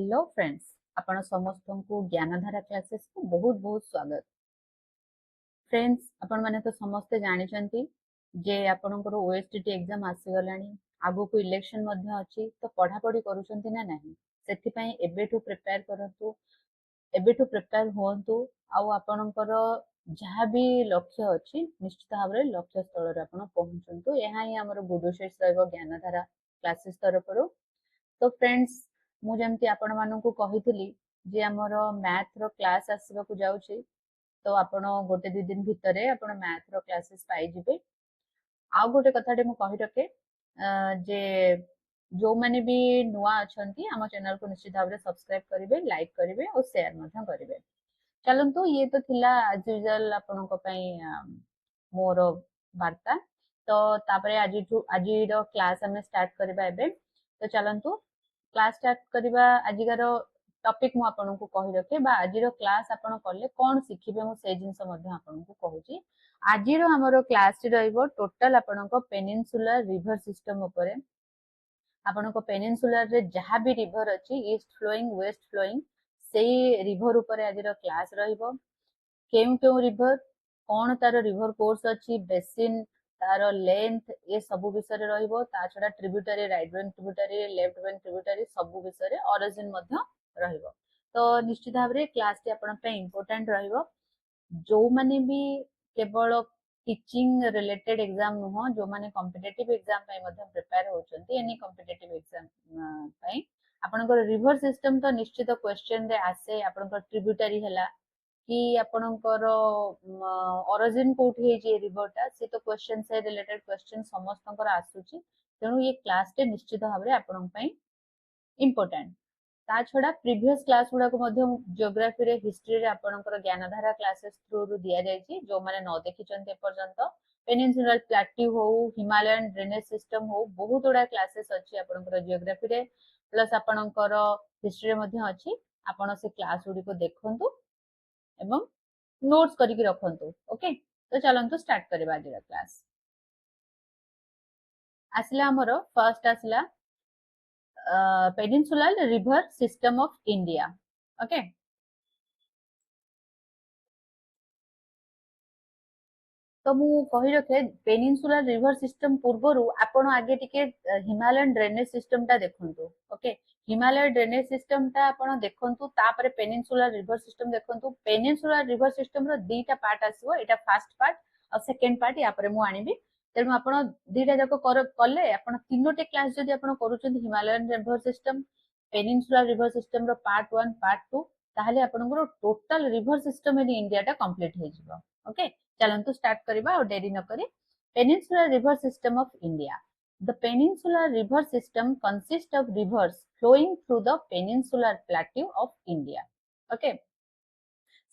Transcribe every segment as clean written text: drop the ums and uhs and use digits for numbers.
Hello friends आपण समस्त को ज्ञानधारा क्लासेस को बहुत बहुत स्वागत। फ्रेंड्स आपण माने तो समस्ते जानिचंती जे आपणकर ओएसटीटी एग्जाम आसी गलानी आगो को इलेक्शन मध्ये अछि तो पढ़ा पढ़ी करूचंती ना नाही सेति पई एबेठू प्रिपेयर करंतु एबेठू प्रिपेयर होंतु आ आपणकर जहाँ भी लक्ष्य अछि निश्चित भाव रे लक्ष्य स्थल रे आपण पहुंचंतु यहा ही हमर गुडुशेष रहबो ज्ञानधारा क्लासेस तरफरो। तो फ्रेंड्स मु जेमती आपण मानकु कहितली जे हमर मैथ रो क्लास आसीबा को जाउची तो आपण गोटे दि दिन भितरे आपण मैथ रो क्लासेस पाई जिबे। आ गोटे कथाटे मु कहि रखे जे जो माने भी नुआ अछंती हम चैनल को निश्चित भाव रे सब्सक्राइब करिवे, लाइक करिवे और शेयर मध्य करिवे। चलंतु ये तो थिला एज यूजुअल आपण को पई मोर वार्ता। तो तापरे आज रो क्लास हमें स्टार्ट करबा एबे। तो चलंतु क्लास स्टार्ट करबा। आजिकार टॉपिक मु आपन को कहि रखे बा आजिरो क्लास आपन करले कोन सिखिबे मु से जिंस मध्ये आपन को कहूची। आजिरो हमरो क्लास रहइबो टोटल आपन को पेनिनसुलर रिवर सिस्टम ऊपर। आपन को पेनिनसुलर रे जहा भी रिवर अछि ईस्ट फ्लोइंग वेस्ट फ्लोइंग सेही रिवर ऊपर आजिरो क्लास रहइबो। केउ केउ रिवर कोन तार रिवर कोर्स अछि बेसिन तार लेंथ ये सब विषय रे रहइबो। ता छडा tributary right bank tributary left bank tributary सब विषय रे ओरिजिन मध्ये रहइबो। तो निश्चित भाव रे क्लास टी आपन पे इंपोर्टेंट रहइबो। जो माने भी केवल टीचिंग रिलेटेड एग्जाम नुह जो माने कॉम्पिटिटिव एग्जाम पे मध्ये प्रिपेयर होचंती एनी कॉम्पिटिटिव एग्जाम पे आपनकर रिवर सिस्टम तो निश्चित क्वेश्चन रे आसे। आपनकर ट्रिब्यूटरी हला कि आपनकर ओरिजिन कोठी हे जे रिवरटा से तो क्वेश्चन से रिलेटेड क्वेश्चन समस्तंकर आसुची। तेनु ये क्लास टे निश्चित भाव रे आपन पई इंपोर्टेंट। ता छडा प्रीवियस क्लास गुडा को मध्ये जियोग्राफी रे हिस्ट्री रे आपनकर ज्ञानधारा क्लासेस थ्रू रु दिया जायछि। जो माने न देखिचंते पर्यंत पेनिनसुलर प्लेट्यू हो हिमालयन ड्रेनेज सिस्टम हो बहुत उडा क्लासेस अछि आपनकर जियोग्राफी रे प्लस आपनकर हिस्ट्री रे मध्ये अछि। आपण से क्लास गुडी को देखंतु एवं नोट्स करके रखंतु। ओके तो चलंतु स्टार्ट करबा आज क्लास। आसला हमरो फर्स्ट आसला peninsular river system of India. Okay तो मु कहि रखे पेनिनसुलर रिवर सिस्टम पूर्वरु आपण आगे टिके हिमालयन ड्रेनेज सिस्टम ता देखंतु। ओके हिमालय ड्रेनेज सिस्टम ता आपण देखंतु तापरे पेनिनसुलर रिवर सिस्टम देखंतु। पेनिनसुलर रिवर सिस्टम रो दीटा पार्ट आसीबो। एटा फर्स्ट पार्ट और सेकंड पार्ट या परे मु आनिबी। तेनु आपण दीटा जको करले आपण तीनोटे क्लास जदी आपण करूचंती Himalayan river system peninsular river system रो पार्ट 1 पार्ट 2 ताहले आपनकर total river system in India टा कंप्लीट हे जिवो। ओके चलंतु स्टार्ट करबा और देरी न करी। Peninsular river system of India. The peninsular river system consists of rivers flowing through the peninsular plateau of India. Okay.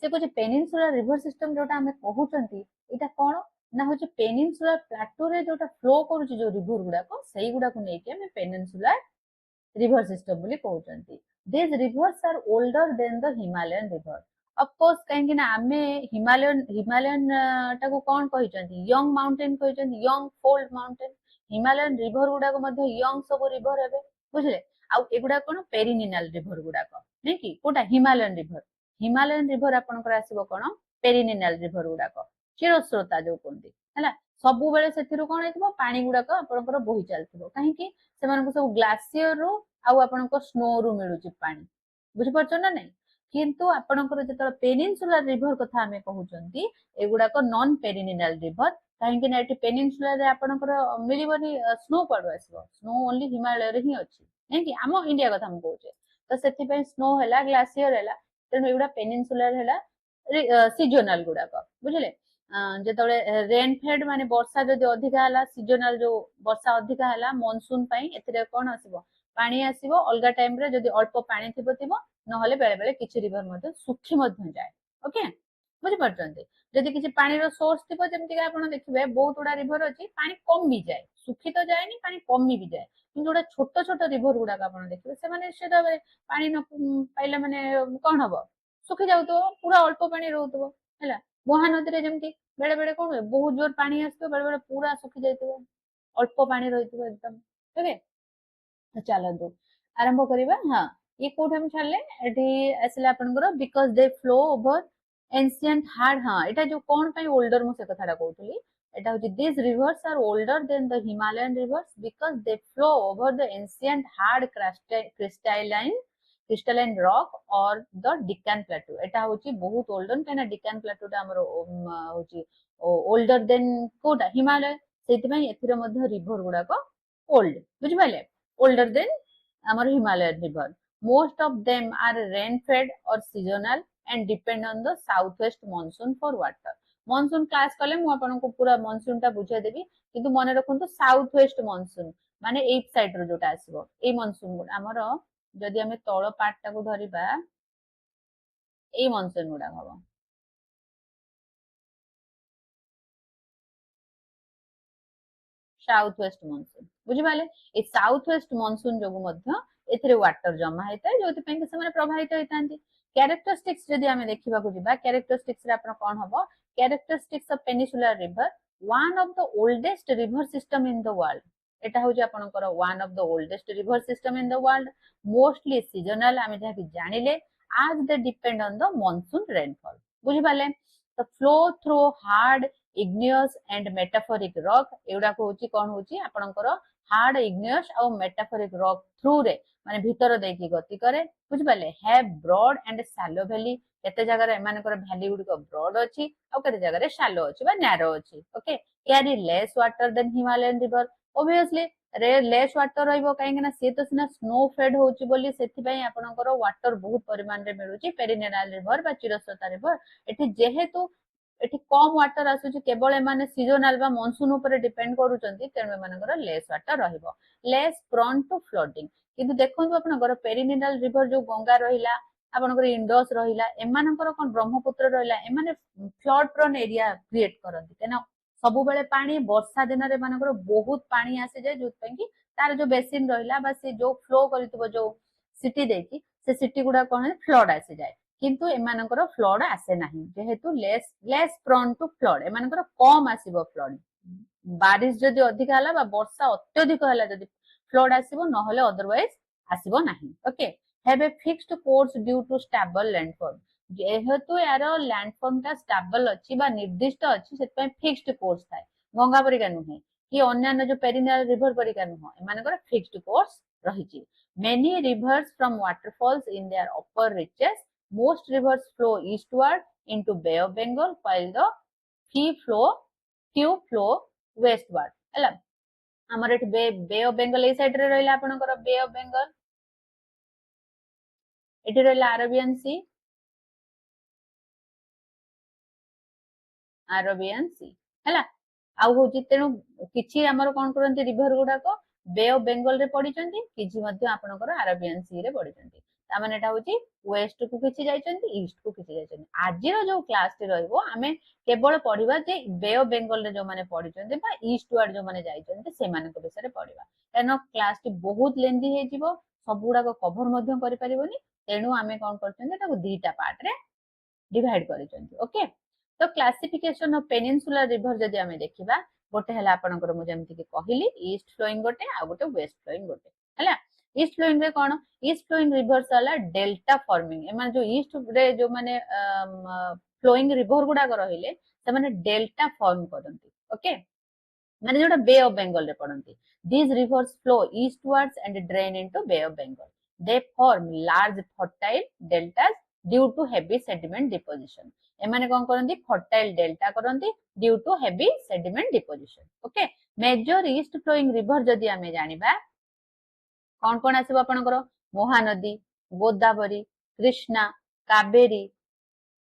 से कुछ पेनिनसुलर रिवर सिस्टम जोटा हमें कहउचंती एटा कोन ना होचे पेनिनसुलर प्लेटो रे जोटा फ्लो करूची जो रिवर गुडा को सेही गुडा को नेके हमें पेनिनसुलर रिवर सिस्टम बोली कहउचंती। These rivers are older than the Himalayan river. Of course कहीं ना आमे हिमालयन टाको कोन कहिचंती यंग माउंटेन कहिचंती young fold mountain. Himalayan river गुडा को मध्ये यंग सब रिवर हेबे बुझले। आ एगुडा कोन पेरिनिनल रिवर गुडा को नै कि कोटा हिमालयन रिवर आपनकर आसीबो कोन पेरिनिनल रिवर गुडा को चिरस्रोता जो कोंती हला सबु बेले सेथिरु कोन हेतिबो पानी गुडा को आपनकर बोही चलथिबो काहे कि सेमान को सब ग्लासियर रो आ आपनकर स्नो रो मिलुची पानी बुझि परछन ना नै। किंतु आपनकर जतल पेनिनसुलर रिवर कथा हमें कहउचंती एगुडा को नॉन पेरिनिनल रिवर काहे कि ना एटी पेनिनसुलर रे आपनकर मिलिबनी स्नो पडो आसीबो। स्नो ओनली हिमालय रे ही अछि नै कि आमो इंडिया कथा हम कहउचे। तो सेति पय स्नो हैला ग्लासियर हैला तेनु एगुडा पेनिनसुलर हैला सीजनल गुडा को बुझले। जेतले रेन फेड माने वर्षा जदि अधिका हैला सीजनल जो वर्षा अधिका हैला मानसून पय एथिरे कोन आसीबो पानी आसीबो अलगा टाइम रे जदि अल्प पानी थिबो नहले बेले बेले किछि रिवर मध्ये सुखी मध्ये जाय। ओके बुझि परछन्ते जदि किछि पानी रो सोर्स थिबो जेमति कि आपण देखिबे बहुत उडा रिवर अछि पानी कम भी जाय सुखी तो जायनी पानी कम भी जाय। किंतु उडा छोट छोट रिवर गुडा आपण देखिबे से माने से पानी न पाइले माने कोन हबो सुखी जाउतो पूरा अल्प पानी रहउतो हैला। महानदी रे जेमति बेले बेले कोन होय बहुत जोर पानी आसतो बेले बेले पूरा सुखी जायतो अल्प पानी रहितो एकदम। ओके चलंतु आरंभ करिबा। हां ये कोठ हम छाड़ले एठी आसला आपनकर because they flow over ancient hard हाँ एटा जो कोन पे ओल्डर मु से कथाटा कहउतली एटा होची this rivers are older than the Himalayan rivers because they flow over the ancient hard crystalline rock और द डिकान प्लेटू एटा होची बहुत ओल्डर काना डिकान प्लेटू टा हमर होची ओल्डर देन कोटा हिमालय सेति पई एथिरे मध्ये रिवर गुडा को ओल्ड बुझि पाले ओल्डर देन हमर Himalayan river most of them are rain fed or seasonal and depend on the southwest monsoon for water monsoon class कले मु आपनको पूरा monsoon टा बुझाई देबी किंतु मने रखंतु साउथ वेस्ट monsoon माने एई साइड रो जोटा आसीबो एई monsoon गुड हमर जदि हमें तळ पार्ट टाको धरिबा एई monsoon गुडा हबो साउथ वेस्ट monsoon बुझि पाले ए साउथ वेस्ट monsoon जोगु मध्य एथिरे वाटर जमा हेता जोति पे से माने प्रभावित होइतांती कैरेक्टरिस्टिक्स जदि हमें देखिबा को जिबा कैरेक्टरिस्टिक्स रे आपण कोन हबो characteristics of peninsular river one of the oldest river system in the world एटा होची आपनकर one of the oldest river system in the world mostly seasonal हमें जहा कि जानिले आज they depend on the monsoon rainfall बुझि पाले the flow through hard igneous and metaphoric rock एउडा को होची कोन होची आपनकर हार्ड इग्नियस और मेटाफोरिक रॉक थ्रू रे माने भीतर देकी गति करे बुझि पाले have broad and shallow valley केते जगह रे एमानकर वैली गुडी को ब्रॉड अछि और केते जगह रे शैलो अछि बा नैरो अछि okay carry less water than Himalayan river obviously रे लेस वाटर रहइबो काहे ना से तो सिना स्नो फेड होची बोली सेति पई आपनकर वाटर बहुत परिमाण रे मिलुची पेरिनेरल रिवर बा चिरस्रोता रिवर एठी जेहेतु एठी कम वाटर आसुची केवल एमाने सीजनल बा मॉनसून ऊपर डिपेंड करूचंती तेणु एमानकर लेस वाटर रहइबो लेस प्रोन टू फ्लडिंग किंतु देखंतु आपनकर पेरिनेरल रिवर जो गंगा रहिला आपनकर इंडस रहिला एमानकर कोन ब्रह्मपुत्र रहिला एमाने फ्लड प्रोन एरिया क्रिएट करंती केना सब बेले पानी वर्षा दिन रे मानकर बहुत पानी आसे जाय जोत पे कि तार जो बेसिन रहिला बा से जो फ्लो करितबो जो सिटी देकी से सिटी गुडा कोन फ्लड आसे जाय किंतु एमानकर फ्लड आसे नाही जेहेतु लेस प्रोन टू फ्लड एमानकर कम आसीबो फ्लड बारिश जदि अधिक हला बा वर्षा अत्यधिक हला जदि फ्लड आसीबो नहले अदरवाइज आसीबो नाही okay have a fixed course due to stable landfall जेहेतु यार लैंडफॉर्म टा स्टेबल अछि बा निर्दिष्ट अछि सेत पे फिक्स्ड कोर्स थाए गंगा परिका नुहे कि अन्य जो पेरिनेरल रिवर परिका नुह एमानकर फिक्स्ड कोर्स रहिछि many rivers from waterfalls in their upper reaches most rivers flow eastward into Bay of Bengal while the few flow westward ହେଲା हमर एठी बे ऑफ बेंगल ए साइड रे रहला आपनकर बे ऑफ बेंगल एठी रहला अरेबियन सी हैला आउ होची तेनु किछि हमर कोन करंती रिवर गुडा को बे ऑफ बेंगल रे पडिचंती किछि मध्ये आपनकर अरेबियन सी रे पडिचंती ता माने एटा होची वेस्ट को किछि जाइचंती ईस्ट को किछि जाइचंती आजिरो जो क्लास टे रहइबो हमें केवल पढिबा जे बे ऑफ बेंगल रे जो माने पडिचंती बा ईस्ट वार्ड जो माने जाइचंती से माने को विषय रे पढिबा एनो क्लास टी बहुत लेंदी हे जिवो सब गुडा को कवर मध्ये करि परिबोनी तेनु हमें कोन करचंती एटा को दीटा पार्ट रे डिवाइड करिचंती ओके तो क्लासिफिकेशन ऑफ पेनिनसुलर रिवर जदि हमें देखिबा गोटे हला आपनकर मु जेमति कि कहिली ईस्ट फ्लोइंग गोटे आ गोटे वेस्ट फ्लोइंग गोटे हला ईस्ट फ्लोइंग रे कोन ईस्ट फ्लोइंग रिवर्स हला डेल्टा फॉर्मिंग एमान जो ईस्ट रे जो माने फ्लोइंग रिवर गुडा रहिले से माने डेल्टा फॉर्म करंती ओके माने जोटा बे ऑफ बेंगल रे पड़ंती these rivers flow eastwards and drain into Bay of Bengal they form large fertile deltas due to heavy sediment deposition एमाने कोन करंती फर्टाइल डेल्टा करंती due to heavy sediment deposition okay major east flowing river जदि हमें जानिबा कोन कोन आसीबो आपनकर महानदी गोदावरी कृष्णा कावेरी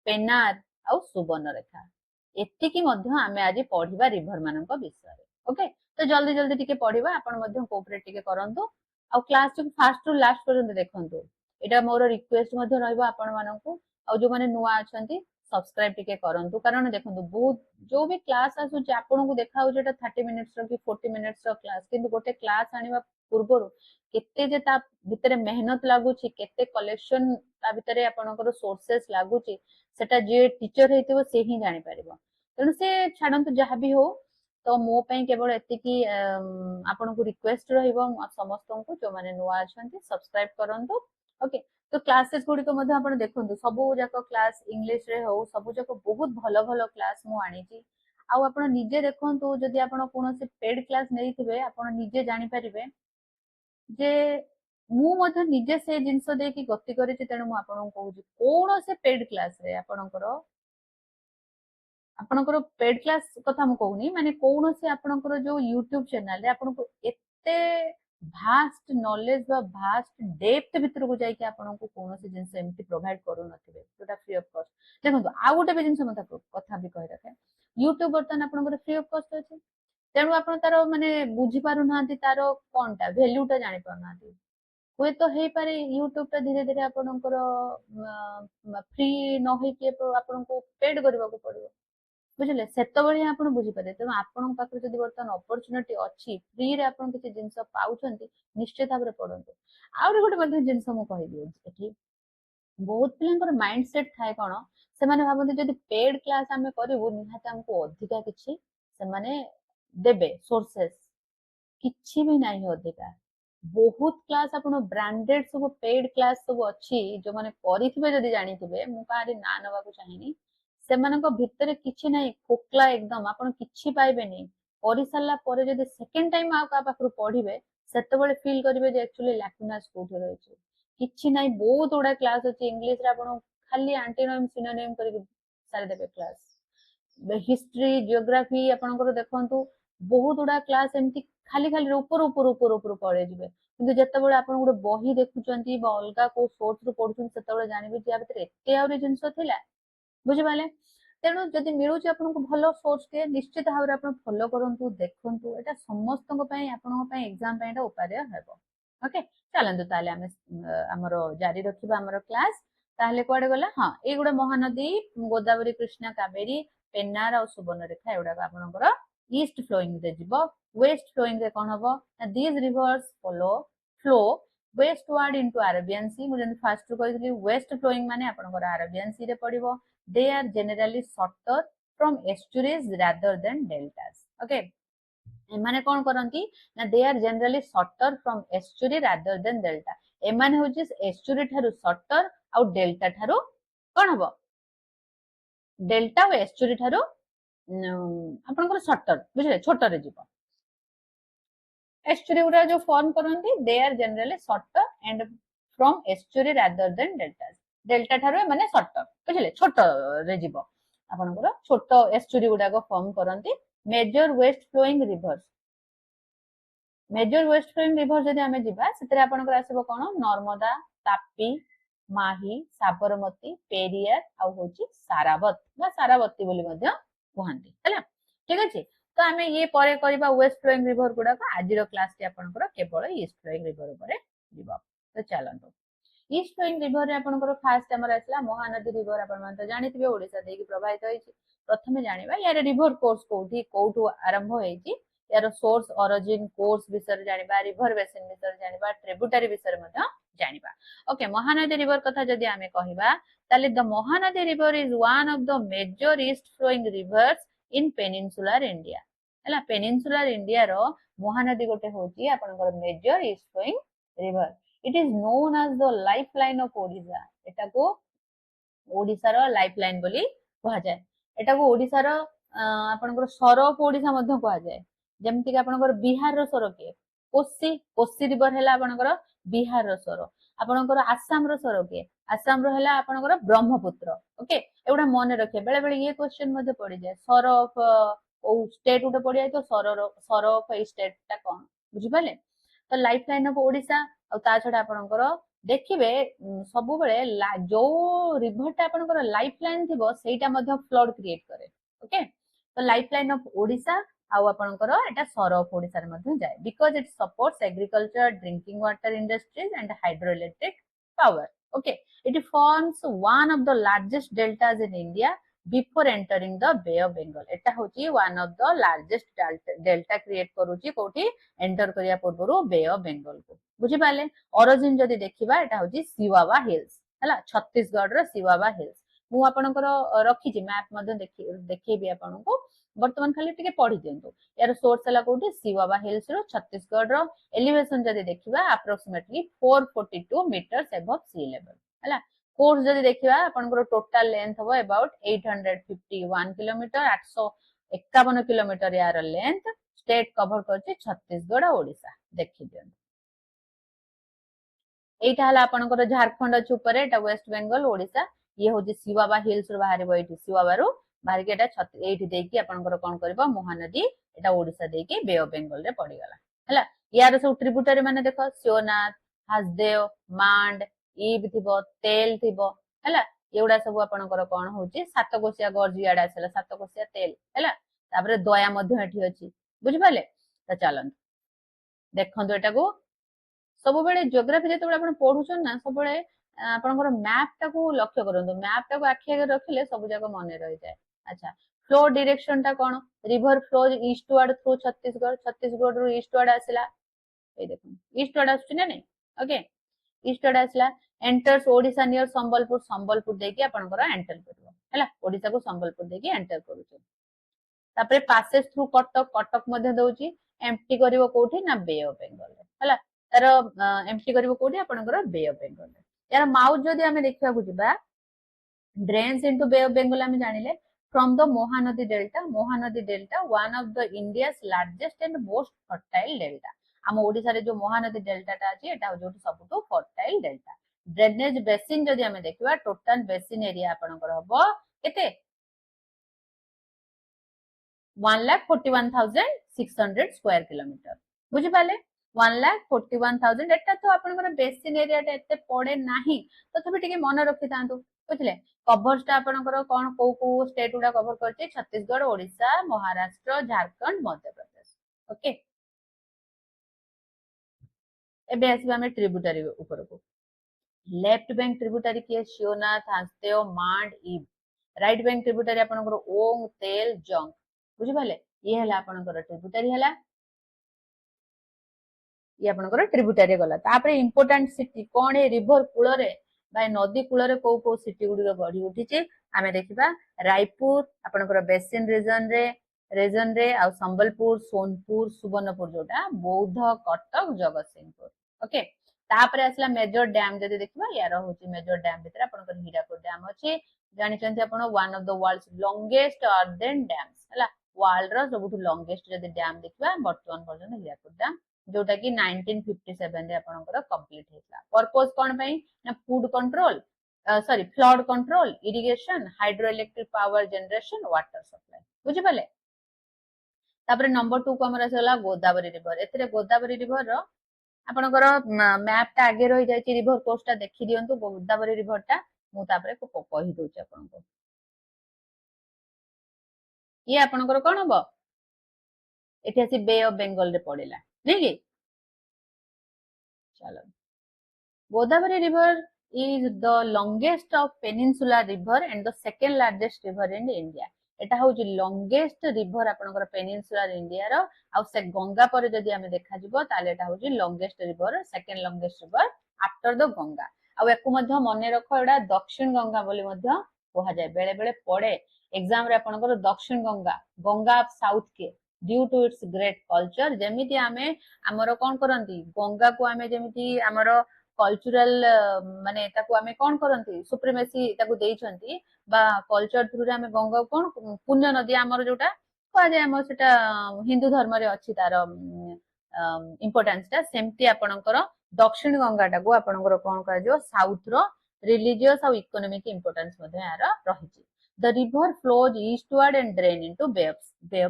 पेनार आउ सुवर्णरेखा एतिकी मध्य आमे आज पढिबा रिवर मानक विषय ओके तो जल्दी जल्दी टिके पढिबा आपण मध्य कोऑपरेट टिके करंतु आ क्लास टिक फास्ट टू लास्ट पर्यंत देखंतु एटा मोर रिक्वेस्ट मध्य रहइबा आपण मानकू आ जो माने नुवा अछंती सब्सक्राइब टिके करंतु कारण देखंतु बहुत जो भी क्लास आसु जे आपण को देखा हो जेटा 30 मिनिट्स रो कि 40 मिनिट्स रो क्लास किंतु गोटे क्लास आनिबा पूर्वरु केते जे ता भितरे मेहनत लागुची केते कलेक्शन ता भितरे आपनकर सोर्सेस लागुची सेटा जे टीचर हेतिबो से ही जानि परिबो तेणु से छाड़ंतु जहाँ भी हो तो मो पई केवल एतिकी आपन को रिक्वेस्ट रहइबो समस्त को जो माने नुवा अछंती सब्सक्राइब करंतु ओके तो क्लासेस गुडी को मध्ये आपण देखंतु सबु जाक क्लास इंग्लिश रे हो सबु जाक बहुत भलो भलो क्लास मु आनी छी आ आपण निजे देखंतु जदि आपण कोनोसी पेड क्लास नेइथिबे आपण निजे जानि परिबे जे मु मध्ये निजे से जिंस देकी गति करी छी तेनु मु आपण कहू छी कोनोसी पेड क्लास रे आपणकर पेड क्लास कथा मु कहूनी माने कोनोसी आपणकर जो यूट्यूब चैनल रे आपनको एते भास्ट नॉलेज बा भास्ट डेप्थ भीतर को जाई कि आपनको कोनोसी जिंस एमती प्रोवाइड करू नथिबे जोटा फ्री ऑफ कॉस्ट देखंतु आ गोटे भी जिंस मता कथा भी कहि रखे यूट्यूब बर्तन आपणकर फ्री ऑफ कॉस्ट अछि तेणु आपण तारो माने बुझी पारु नांती तारो कोनटा वैल्यूटा जानि पारु नांती हुए तो हे पारे यूट्यूब टा धीरे धीरे आपणकर फ्री न होई के आपनको पेड करबा को पड़िबो बुझले सेतबेले आपण बुझी पारे तेणु आपण पाखरे जदि बर्तमान अपॉर्चुनिटी अछि फ्री रे आपण किछि जिंस पाउछंती निश्चित भाबरे पडंतु आउरी गोटे मध्ये जिंस मु कहिबी एठी बहुत पिलांकर माइंड सेट थाए कोन से माने भाबंती जदि पेड क्लास आमे करिवु निहाते हमको अधिका किछि से माने देबे सोर्सेस किछि भी नाही अधिका बहुत क्लास आपण ब्रांडेड सब पेड क्लास सब अछि जो माने करिथिबे जदि जानिथिबे मु कारी ना नवा को चाहिनी सेमानक भितरे किछि नाही खोकला एकदम आपण किछि पाइबेनी करि सारला परे जदि सेकंड टाइम आ का पाखरु पढिबे सेतबेले फील करिवे जे एक्चुअली लैकुनास कोठे रहिছে किछि नाही बहुत उडा क्लास अछि इंग्लिश रे आपण खाली एंटोनिम सिनोनिम करि सारे देबे क्लास हिस्ट्री जियोग्राफी आपनकर देखंतु बहुत उडा क्लास एमती खाली खाली ऊपर पळे जिवे किंतु जेतेबेले आपण गोटे बही देखुचंती बा अलगा को सोर्स रु पढुचंती सेतेबेले जानिबे जे आ भितर एते आउरी जिंस थिला बुझि पाले तेणु जदि मिलुची आपनको भलो सोर्स के निश्चित भाବରେ ଆପଣ ଫଲୋ କରନ୍ତୁ ଦେଖନ୍ତୁ ଏଟା ସମସ୍ତଙ୍କ ପାଇଁ ଆପଣଙ୍କ ପାଇଁ एग्जाम ପାଇଁ ଏଟା ଉପାଦେୟ ହେବ ओके ଚାଲନ୍ତୁ ତାହେଲେ ଆମେ ଆମର ଜାରି ରଖିବା ଆମର କ୍ଲାସ୍ ତାହେଲେ କୁଆଡେ ଗଲା ହଁ ଏଇ ଗୁଡା ମହାନଦୀ ଗୋଦାବରୀ କୃଷ୍ଣା କାବେରୀ पेन्नार और सुवर्णरेखा एगुड़ा आपंकर ईस्ट फ्लोइंग रे जीव वेस्ट फ्लोइंग रे कौन हम these rivers flow westward into Arabian sea मुझे फास्ट रु कही वेस्ट फ्लोइंग माने आपंकर अरेबियन सी रे पड़िबो they are generally shorter from estuaries rather than deltas okay एमाने कौन करंती ना they are generally shorter from estuary rather than delta एमाने होची एस्चुरी ठारू शॉर्टर आउ डेल्टा ठारू कौन हबो डेल्टा और एस्चुरी ठारू आपनकर शॉर्टर बुझले छोट रे जीव एस्चुरी गुडा जो फॉर्म करंती they are generally shorter and from estuary rather than deltas delta ठारू माने शॉर्टर बुझले छोट रे जीव आपनकर छोट एस्चुरी गुडा को फॉर्म करंती मेजर वेस्ट फ्लोइंग रिवर जदि आमे जिबा सेतरे आपनकर आसीबो कोन नर्मदा तापी माही साबरमती पेरियार आ होची सारावत बा सारावती बोली मध्य कहंती हैला ठीक अछि तो आमे ये परे करबा वेस्ट फ्लोइंग रिवर गुडा का आजिरो क्लास टी आपनकर केवल ईस्ट फ्लोइंग रिवर ऊपर जिबा तो चलंतो ईस्ट फ्लोइंग रिवर रे आपनकर फास्ट हमर आसला महानदी रिवर आपन मन तो जानिथिबे ओडिसा देकी प्रभावित होईची प्रथमे जानिबा यार रिवर कोर्स कोठू आरंभ होईची यार सोर्स ओरिजिन कोर्स विषय जानिबा रिवर बेसिन विषय जानिबा ट्रिब्यूटरी विषय मध्य जानिबा ओके महानदी रिवर कथा जदि आमे कहिबा ताले the Mahanadi river is one of the major east flowing rivers in peninsular India हैला पेनिनसुलर इंडिया रो महानदी गोटे होची आपनकर major east flowing river it is known as the lifeline of Odisha एटा को ओडिसा रो लाइफलाइन बोली कहा जाय एटा को ओडिसा रो आपनकर सर ऑफ ओडिसा मध्य कहा जाय जेमति कि आपनकर बिहार रो सर के कोसी रिवर हैला आपनकर बिहार रो सर आपनकर आसाम रो सर के आसाम रो हैला आपनकर ब्रह्मपुत्र ओके एउडा मन रखे बेले बेले ये क्वेश्चन मध्ये पड़ी जाय सर ऑफ ओ स्टेट उठे पड़ी जाय तो सर ऑफ ए स्टेट ता कोन बुझि पाले तो लाइफलाइन ऑफ ओडिसा आ ता छडा आपनकर देखिबे सबु बेले जो रिवर ता आपनकर लाइफलाइन थिबो सेटा मध्ये फ्लड क्रिएट करे ओके तो लाइफलाइन ऑफ ओडिसा आउ आपनकर एटा सर ऑफ ओडिसा रे मध्ये जाय because it supports agriculture drinking water industries and hydroelectric power okay it forms one of the largest deltas in india before entering the bay of bengal eta hochi one of the largest delta create करूची कोठी enter करिया पूर्वरु बे of Bengal को बुझी पाले origin जदि देखिबा एटा होची सिवावा hills हला छत्तीसगढ़ रो सिवावा हिल्स मु आपणकर रखी मैप देखी आपको बर्तमान खाली टिके पढ़ी दिंतु यार सोर्स है कौटी शिवाबा हिल्स रो छत्तीसगढ़ रो एलिवेशन जदि देखिबा अप्रोक्सीमेटली 442 मीटर्स एबव सी लेवल हैला कोर्स जदि देखिबा आपनकर टोटल लेंथ हो अबाउट 851 किलोमीटर 851 किलोमीटर यार लेंथ स्टेट कवर करछि छत्तीसगढ़ और ओडिशा देखि दियन एटा हला आपनकर झारखंड अछि ऊपर एटा वेस्ट बंगाल ओडिशा ये होछि शिवाबा हिल्स रो बाहर एठी शिवाबा रो बाहर के एटा एठी देकी आपनकर कोन करबा महानदी एटा ओडिशा देकी बे ऑफ बंगाल रे पड़ी गला हला यार सब ट्रिब्यूटरी माने देखो शिवनाथ हासदेव मांड ईब थिबो तेल थिबो हला एउडा सब आपनकर कोन होछि सातकोसिया गरजी आडा आसला सातकोसिया तेल हला तापरे दया मध्य एठी अछि बुझि पाले त चलन देखंतु एटा को सब बेले जियोग्राफी जते बेले आपण पढुछन ना सब बेले आपनकर मैप टाको लक्ष्य करंतु मैप टाको आखि आगे रखिले सब जगह मने रहि जाय अच्छा फ्लो डायरेक्शन टा कोन river flows eastward through Chhattisgarh Chhattisgarh रो ईस्टवर्ड आसला ए देखो ईस्टवर्ड आछी ना नहीं ओके ईस्टवर्ड आसला एंटर्स ओडिशा नियर संबलपुर संबलपुर देकी आपनकर एंटर करबो हैला ओडिशा को संबलपुर देकी एंटर करूछ तापरे पासेस थ्रू कटक कटक मध्ये दउची एम्प्टी करिवो कोठी ना बे ऑफ बंगाल हैला तार एम्प्टी करिवो कोठी आपनकर बे ऑफ बंगाल यार माउथ जदि हमें देखिबा को जिबा drains into bay of Bengal हमें जानिले from the Mahanadi delta one of the India's largest and most fertile delta हम ओडिसा रे जो महानदी डेल्टा टा अछि एटा जोटि सबटु फर्टाइल डेल्टा ड्रेनेज बेसिन जदि हमें देखिबा टोटल बेसिन एरिया आपनकर हबो केते 1,41,600 स्क्वायर किलोमीटर बुझी पाले 1,41,000 एटा तो आपनकर बेसिन एरिया टा एते पड़े नाही तथापि टिके मन रखि तांतु बुझले कवर्स टा आपनकर कोन को स्टेट उडा कवर करछि छत्तीसगढ़ ओडिशा महाराष्ट्र झारखंड मध्य प्रदेश ओके एबे आसीबा हम ट्रिब्यूटरी ऊपर को लेफ्ट बैंक ट्रिब्यूटरी के शिवनाथ हासदेव मांड ईब राइट बैंक ट्रिब्यूटरी आपनकर ओंग तेल जंग बुझी पाले ये हला आपनकर ट्रिब्यूटरी हला ये आपनकर ट्रिब्यूटरी गला तापरे important city cone a river cool रे बाय नदी कूल रे को सिटी गुडी गढी उठिचे आमे देखिबा रायपुर आपनकर बेसिन रीजन रे आ संबलपुर सोनपुर सुवर्णपुर जोटा बौद्ध कटक जगतसिंहपुर ओके तापरे आसला मेजर डैम जदि देखिबा यार होची मेजर डैम भितर आपनकर हीराकुद डैम अछि जानि चंती आपण one of the world's longest earthen dams हला वर्ल्ड रो सबुठु लॉन्गेस्ट जदि डैम देखिबा वर्तमान पर्यंत हीराकुद डैम जोटा कि 1957 रे आपनकर कंप्लीट हेतला पर्पस कोन पई ना food control sorry flood control irrigation hydro electric power generation water supply बुझि पाले तापरे नंबर 2 को हमर आसला गोदावरी रिवर एतरे गोदावरी रिवर रो आपनकर मैप टा आगे रहि जाय रिवर कोर्स टा देखि दियंतु गोदावरी रिवर टा मु तापरे को कहि दोछ आपनको ये आपनकर कोन हबो एठी आसी बे ऑफ बंगाल रे पड़िला नै कि चलो Godavari river is the longest of peninsular river and the second largest river in India एटा होची longest river आपनकर peninsular India रो आ से गंगा पर जदि हमें देखा जिवो ताले एटा होची longest river second longest river after the Ganga आ एको मध्य मने रखो एडा दक्षिण गंगा बोली मध्य कोहा जाय बेले बेले पड़े एग्जाम रे आपनकर दक्षिण गंगा गंगा ऑफ साउथ के due to its great culture जेमिति हमें हमरो कोन करंती गंगा को हमें जेमिति हमरो कल्चरल माने ताको हमें कोन करंती सुप्रीमेसी ताको देइछंती बा कल्चर थ्रू रे हमें गंगा कोन पुण्य नदी हमर जोटा कोआ जाय हमर सेटा हिंदू धर्म रे अछि तार इंपोर्टेंस ता सेमती आपनकर दक्षिण गंगा टाको आपनकर कोन करा जो साउथ रो रिलीजियस और इकोनॉमिक इंपोर्टेंस मध्ये यार रहिछि The river flows eastward and drain into Bay of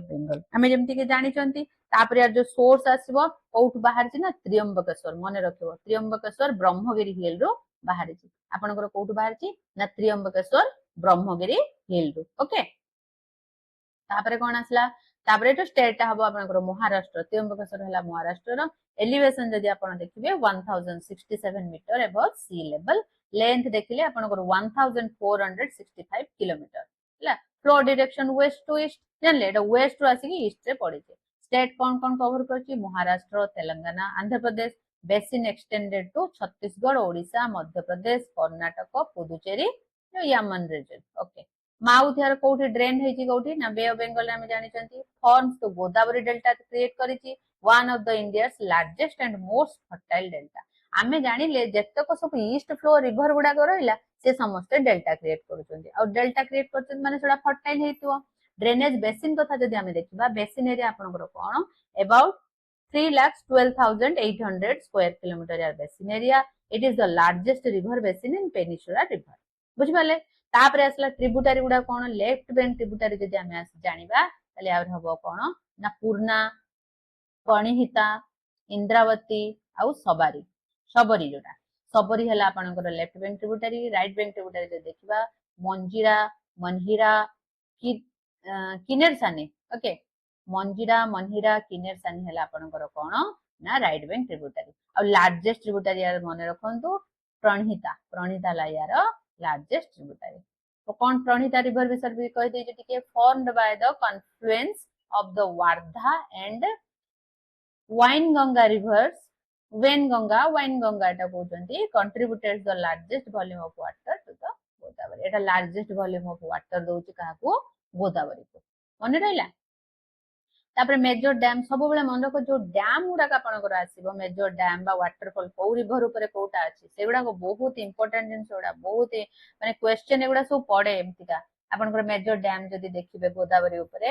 Bengal. हमें जेमति के जानि चंती तापर यार जो सोर्स आसीबो कोउठ बाहर छि ना त्रियंबकेश्वर मने रखिबो त्रियंबकेश्वर ब्रह्मगिरी हिल रो बाहर छि आपनकर कोउठ बाहर छि ना त्रियंबकेश्वर ब्रह्मगिरी हिल रो ओके तापर कोन आसला तापर एतो स्टेट हबो आपनकर महाराष्ट्र त्रियंबकेश्वर हला महाराष्ट्र रो एलिवेशन जदि आपण देखिबे 1067 metre above sea level length देखिले आपनकर 1465 किलोमीटर हला flow direction west to east जानले एटा वेस्ट टू आसी ईस्ट रे पड़े छे स्टेट कोन कोन कवर करछि Maharashtra Telangana Andhra Pradesh basin extended to Chhattisgarh Odisha Madhya Pradesh Karnataka Puducherry Yanam region okay mouth यार कोठी ड्रेन हेची कोठी ना बे ऑफ बंगाल में जानिचंती फॉर्म्स तो गोदावरी डेल्टा क्रिएट करिची one of the India's largest and most fertile delta आमे जानिले जेतक सब ईस्ट फ्लो रिवर गुडा रहिला से समस्त डेल्टा क्रिएट करूछंती और डेल्टा क्रिएट करछन माने सेडा फर्टाइल हेतिबो ड्रेनेज बेसिन कथा जदि आमे देखिबा बेसिन एरिया आपनकर कोन अबाउट 3,12,800 square kilometer यार basin area it is the largest river basin in peninsula river बुझिपाले तापरे आसला ट्रिब्यूटरी गुडा कोन लेफ्ट बैंक ट्रिब्यूटरी जदि आमे जानिबा ताले आउर हबो कोन ना पूर्णा कणिहिता इंद्रावती आउ सबरी सबरी जोटा सबरी हला आपनकर left bank tributary right bank tributary जदि देखिबा मंजीरा मनहिरा कि किनेर सानी ओके मंजीरा मनहिरा किनेर सानी हला आपनकर कोन ना राइट बैंक ट्रिब्यूटरी और लार्जेस्ट ट्रिब्यूटरी यार मने रखंतु प्रणहिता प्रणहिता ला यार लार्जेस्ट ट्रिब्यूटरी तो कौन प्रणहिता रिवर विषय भी कह दे टिके formed by the confluence of the Wardha and Wainganga rivers Wainganga एटा कहउचंती contributed the largest volume of water to the Godavari एटा लार्जेस्ट वॉल्यूम ऑफ वाटर दोउची काहाकू गोदावरी को मने रहला तापर मेजर डैम सब बेले मन रख जो डैम गुडा आपनकर आसीबो मेजर डैम बा वाटरफॉल को रिवर ऊपर कोटा अछि सेगुडा को बहुत इंपोर्टेंट जिंस गुडा बहुत माने क्वेश्चन एगुडा सब पड़े एमतिका आपनकर मेजर डैम जदि देखिबे गोदावरी ऊपर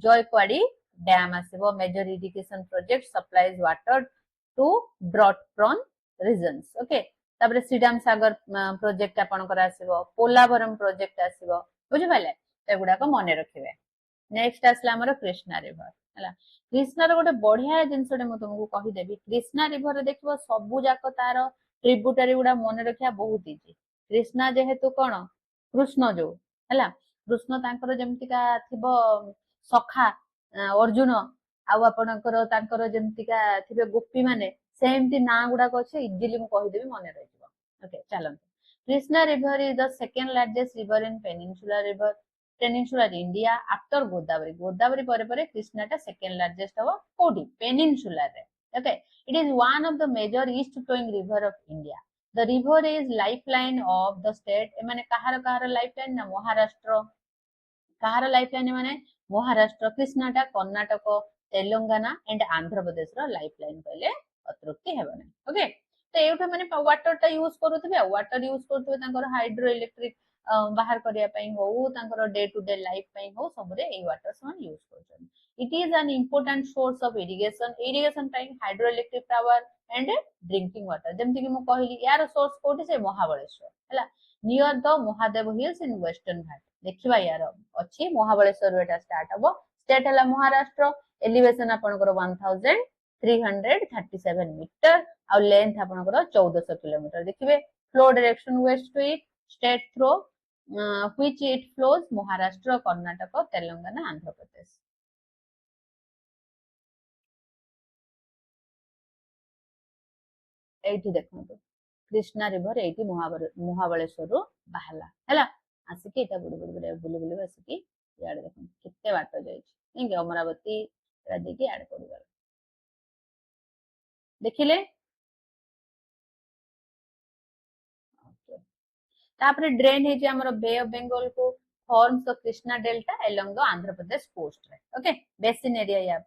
जयक्वाडी डैम आसीबो major irrigation project supplies water to drought prone regions okay तापर सीडाम सागर प्रोजेक्ट आपनकर आसीबो पोलावरम प्रोजेक्ट आसीबो बुझि पाले एगुडा को मने रखिबे नेक्स्ट आसला हमर कृष्णा रिवर हला कृष्णा रो गोटे बढ़िया जिनसटे म तुमको कहि देबी कृष्णा रिवर देखिबो सबु जाक तार ट्रिब्यूटरी गुडा मने रखिया बहुत इजी कृष्णा जेहेतु कोन कृष्ण जो हला कृष्ण तांकर जेमतिका थिबो सखा अर्जुन आउ आपनकर तांकर जेमतिका थिबे गोपी माने सेमति ना गुडा को छै इजीली म कहि देबी मने रहिबो ओके चलो Krishna river is the second largest river in peninsula India after Godavari Godavari परे परे कृष्णा टा सेकंड लार्जेस्ट हो कोडी पेनिनसुला रे okay it is one of the major east flowing river of India the river is lifeline of the state माने कहार lifeline ना महाराष्ट्र कहार lifeline माने महाराष्ट्र कृष्णा टा कर्नाटक तेलंगाना एंड आंध्र प्रदेश रो लाइफलाइन कहले अतृप्ति हेबने ओके तो एउठा माने वाटर टा यूज करूथबे वाटर यूज करूथबे तांकर हाइड्रो इलेक्ट्रिक बाहर करिया पई हो तांकर डे टू डे लाइफ पई हो सबरे ए वाटर समान यूज करछन it is an important source of irrigation पई hydro electric power and drinking water जेमति कि मु कहली यार सोर्स कोठी से महाबळेश्वर हला near the Mahadev hills in western Ghat देखिबा यार अछि महाबळेश्वर एटा स्टार्ट हबो स्टेट हला महाराष्ट्र एलिवेशन आपनकर 1337 मीटर और लेंथ आपनकर 1400 किलोमीटर देखिबे flow direction west to east state through which it flows Maharashtra Karnataka Telangana Andhra Pradesh एठी देखंतु कृष्णा रिवर एठी महाबळेश्वर रो बाहला हैला आसिकी एटा बुली बुली आसिकी याड देखंतु किते बाट जाई नै अमरावती रादी की ऐड कर गला देखिले तापरे ड्रेन हे जे हमर बे ऑफ बंगाल को forms the Krishna Delta along the Andhra Pradesh coast. Okay, basin area here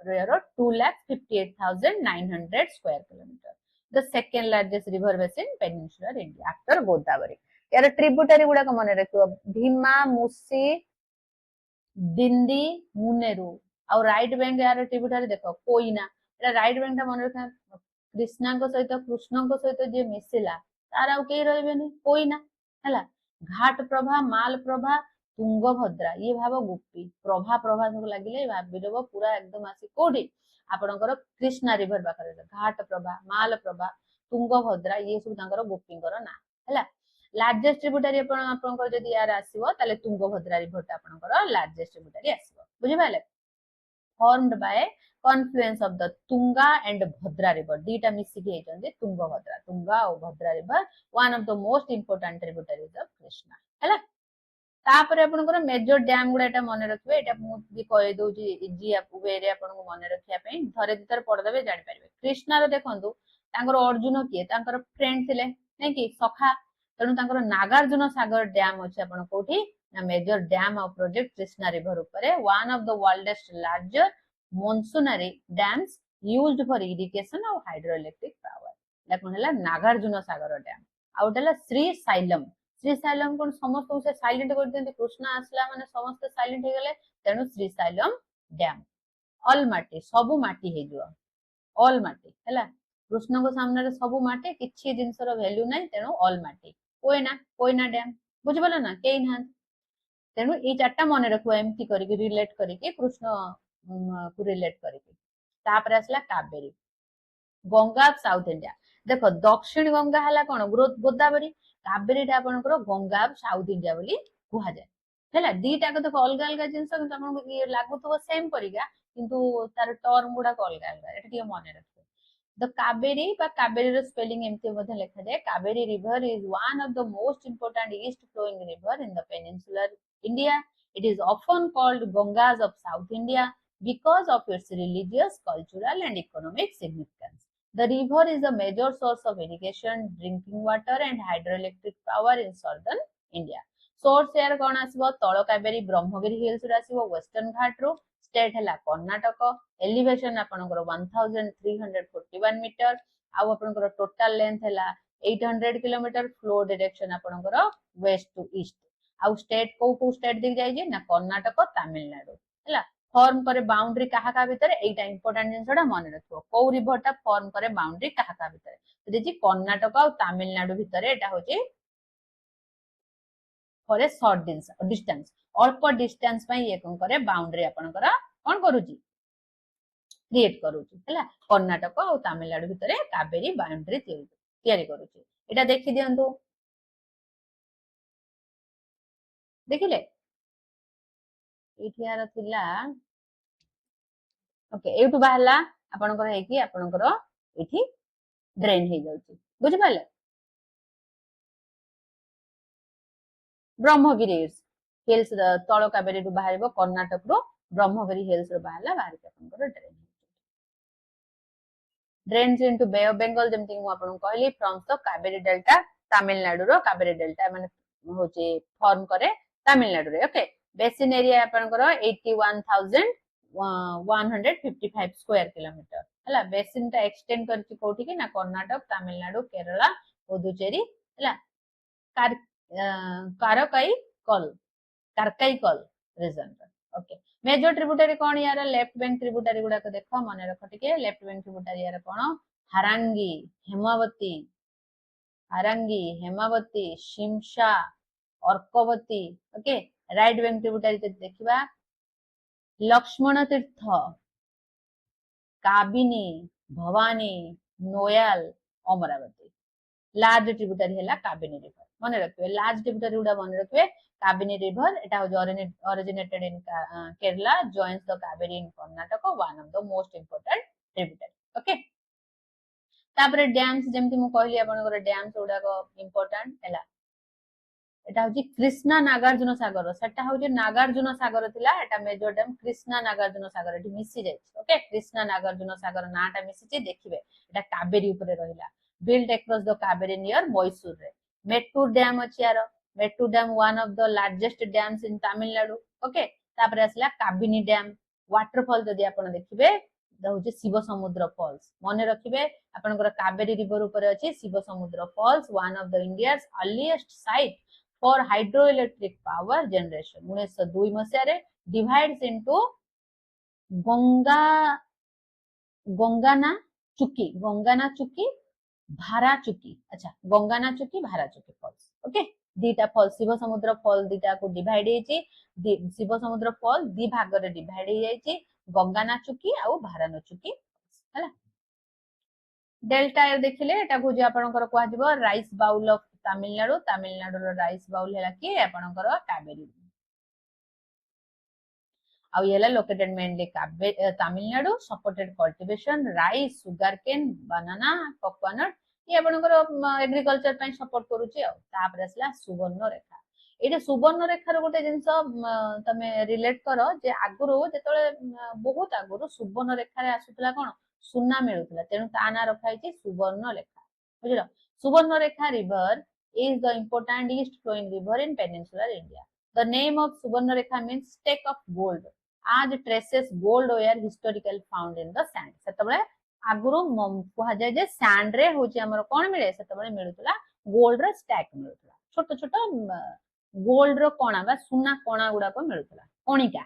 2,58,900 square kilometer. The second largest river basin peninsular India after Godavari. यार ट्रिब्यूटरी गुडा को मने रखियो भीमा मुसी दिंदी मुनेरु और राइट बैंक यार ट्रिब्यूटरी देखो कोइना एटा राइट बैंक ता मने रखा कृष्णा को सहित जे मिसिला तार आउ के रहबेनी कोइना हला घाट प्रभा माल प्रभा तुंगभद्रा ये भाव गुप्पी प्रभा प्रभा सब लागिले भाबिरबो पूरा एकदम आसी कोडी आपनकर कृष्णा रिवर पाखरे घाट प्रभा माल प्रभा तुंगभद्रा ये सब तांकर गोपींकर ना हला लार्जेस्ट ट्रिब्यूटरी आपनकर जदि यार आसीबो ताले तुंगभद्रा रिवर ता आपनकर लार्जेस्ट ट्रिब्यूटरी आसीबो बुझि पाले formed by confluence of the Tunga and Bhadra river दीटा मिसिकी हेचंदी Tungabhadra tunga और Bhadra river one of the most important tributaries of Krishna हला तापरे आपनकर मेजर डैम गुडा एटा मने रखबे एटा मु भी कहि दोजी इजी वे रे आपनको मने रखिया पई थरे दितर पढ देबे जानि परिबे कृष्णा रो देखंतु तांकर अर्जुन किए तांकर फ्रेंड थिले नै कि सखा तेणु तांकर नागार्जुन सागर डैम अछि आपण कोठी ना major dam of project Krishna river ऊपर one of the world's larger masonry dams used for irrigation और हाइड्रो इलेक्ट्रिक पावर देखो हला नागार्जुन सागर डैम आउटला श्रीशैलम श्रीशैलम कोन समस्त से साइलेंट कर देंती कृष्णा आसला माने समस्त साइलेंट हो गले तेणु श्रीशैलम डैम ऑल माटी सबु माटी हे जो ऑल माटी हैला कृष्ण को सामने रे सबु माटी किछि जिंसर वैल्यू नै तेणु ऑल माटी कोयना डैम बुझि बोला ना केई ना तेणु ए चारटा मन रखो एमती करके रिलेट करके कृष्ण को रिलेट करके तापर आसला Kaveri Ganga of south India देखो दक्षिण गंगा हला कोन गोदावरी कावेरी टा आपनकर गंगा ऑफ साउथ इंडिया बोली कुहा जाय हैला दीटा को देखो अलग अलग जिंस किंतु आपन ये लागुतो सेम परिका किंतु तार टर्म गुडा अलग अलग एटा टिके मन रखो The Kaveri বা Kaveri spelling एमती मध्ये लिखा जाए Kaveri river is one of the most important east flowing river in the peninsular India. It is often called Gangas of South India because of its religious, cultural and economic significance. The river is a major source of irrigation, drinking water and hydroelectric power in southern India. Source यार कौन आसीबो तळ Kaveri Brahmagiri hills रे आसीबो western घाट रो state है Karnataka elevation आपनकर 1341 metre आउ आपनकर total length है 800 kilometre flow direction आपनकर वेस्ट टू ईस्ट आउ स्टेट को स्टेट दिख जाय जे ना कर्णाटक तमिलनाडु हैला फॉर्म करे बाउंड्री कहा का भीतर एटा इंपोर्टेंट जिंसडा मन रखो को रिवर टा फॉर्म करे बाउंड्री कहा का भीतर तो जे कर्णाटक और तमिलनाडु भीतर एटा होची फॉर ए शॉर्ट डिस्टेंस अल्प डिस्टेंस पई ये कोन करे बाउंड्री आपनकर कोन करूची क्रिएट करूची हैला कर्णाटक और तमिलनाडु भीतर कावेरी बाउंड्री तैयारी करूची एटा देखि दियंतु देखिले एठी यार थिला ओके एठु बाहला आपनकर हे कि आपनकर एठी ड्रेन हे जाउची बुझि पाले ब्रह्मगिरी हिल्स तळ कावेरी रु बाहरिबो कर्णाटक रो ब्रह्मगिरी हिल्स रो बाहला बाहर के आपनकर drains into bay of Bengal जेमति मु आपन कहली from the Kaveri delta Tamil Nadu रो कावेरी डेल्टा माने होचे फॉर्म करे तमिलनाडु रे ओके बेसिन एरिया आपनकर 81155 स्क्वायर किलोमीटर हला बेसिन टा एक्सटेंड करछि कोठी कि ना कर्नाटक तमिलनाडु केरला पुदुचेरी हला कारकाई कल रीजन ओके मेजर ट्रिब्यूटरी कौन यार लेफ्ट बैंक ट्रिब्यूटरी गुडा देख मन रख टे लेफ्ट बैंक ट्रिब्यूटरी यार कौन Harangi Hemavati Shimsha Arkavathi okay right bank tributary देखा लक्ष्मण तीर्थ काबिनी भवानी नोयाल अमरावती लार्ज ट्रिब्यूटरी है काबिनी रिवर मन रखिए लार्ज ट्रिब्यूटरी गुडा मन रखिए Kabini river Etah originated in Kerala joins the Kaveri in Karnataka one of the most important tributary okay तापर डैम्स जेमति मु कहली आपनकर डैम्स गुडा को इंपोर्टेंट हैला एटा होची कृष्णा नागार्जुन सागर सेटा होची नागार्जुन सागर थिला एटा मेजर डैम कृष्णा नागार्जुन सागर एठी मिसी जाय ओके कृष्णा नागार्जुन सागर नाटा मिसी छि देखिबे एटा कावेरी ऊपर रहिला built across the Kaveri near Mysore re Mettur dam अछि यार Mettur dam one of the largest dams in Tamil Nadu okay तापर आसला काबिनी डैम वाटरफॉल जदि आपण देखिबे होची शिव समुद्र फॉल्स मने रखिबे आपनकर कावेरी रिवर ऊपर अछि Shiva Samudra falls one of the India's earliest site for hydro electric power generation 1902 मसिया रे डिवाइड्स इनटू गंगाना चुकी भारा चुकी अच्छा गंगाना चुकी भारा चुकी फॉल्स ओके दीटा फॉल्स शिव समुद्र फॉल दीटा को डिवाइड हेची शिव समुद्र फॉल दी भाग रे डिवाइड हे जायची गंगाना चुकी आ भाराना चुकी हला डेल्टा ए देखिले एटा को जे आपनकर कोआ जिवो राइस बाउल ऑफ तमिलनाडु रो राइस बाउल हैला कि आपनकर कावेरी आउ ये located mainly Tamil Nadu supported cultivation rice sugar cane banana coconut ये आपनकर एग्रीकल्चर पई सपोर्ट करूची आ तापर असला सुवर्ण रेखा एटा सुवर्ण रेखा रो गोटे जिंस तमे रिलेट करो जे आगुरो जेतले बहुत आगुरो सुवर्ण रेखा रे आसुतला कोन सुना मिलुतला तेनु ता ना रखाइची सुवर्ण रेखा बुझलो सुवर्ण रेखा river is the important east flowing river in peninsular India. The name of Subarnarekha means stake of gold as traces gold were historically found in the sand. ସେତେବେଳେ ଆଗରୁ କୁହାଯାଏ ଯେ sand ରେ ହଉଛି ଆମର କଣ ମିଳେ ସେତେବେଳେ ମିଳୁଥିଲା gold ର stack ମିଳୁଥିଲା ଛୋଟ ଛୋଟ gold ର କଣା ବା ସୁନା କଣା ଗୁଡାକ ମିଳୁଥିଲା କଣିକା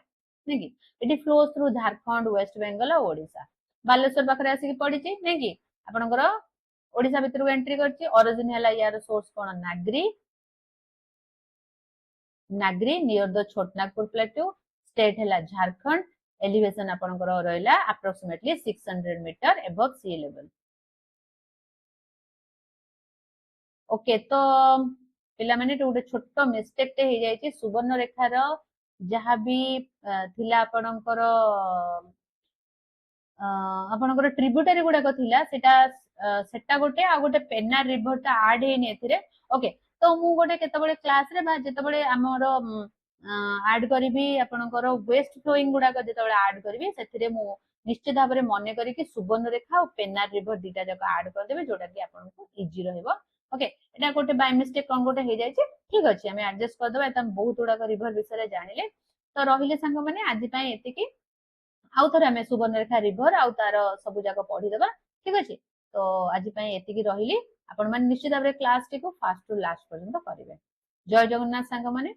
ନାଇଁ କି ଏଠି flows through Jharkhand west Bengal ଆଉ ଓଡିଶା ବାଲେଶ୍ୱର ପାଖରେ ଆସିକି ପଡିଛି ନାଇଁ କି ଆପଣଙ୍କର ओडिशा भितर एंट्री करछि ओरिजिन हला यार source cone Nagari near the Chhotanagpur plateau state हला झारखंड एलिवेशन आपनकर रहला approximately 600 metre above sea level okay तो पिला माने गोटे छोट मिस्टेक टे हे जायछि सुवर्ण रेखार जहाँ भी थिला आपनकर आपनकर ट्रिब्यूटरी गुडाक थिला सेटा गोटे आ गोटे पेनार रिवर टा आड हेनी एथिरे ओके तो मु गोटे केतबेले क्लास रे बा जेतबेले हमर आड करबी आपनकर वेस्ट फ्लोइंग गुडाक जेतबेले आड करबी सेथिरे मु निश्चित भाबरे मने करी कि सुवर्ण रेखा और पेनार रिवर दीटा जक आड कर देबे जोटा कि आपनको इजी रहइबो ओके एटा गोटे बाय मिस्टेक कोन गोटे हे जायछि ठीक अछि हम एडजस्ट कर देबा एतम बहुत गुडा रिवर विषय जानिले तो रहिले संग माने आज पय एतिकी आउ थरे हमें सुवर्णरेखा रिवर आउ तार सब जाक पढ़ी देबा ठीक अछि तो आज पय एतिकी रहिली आपण माने निश्चित भाबरे क्लास टी को फास्ट टू लास्ट पर्यंत करिवे जय जगन्नाथ संग माने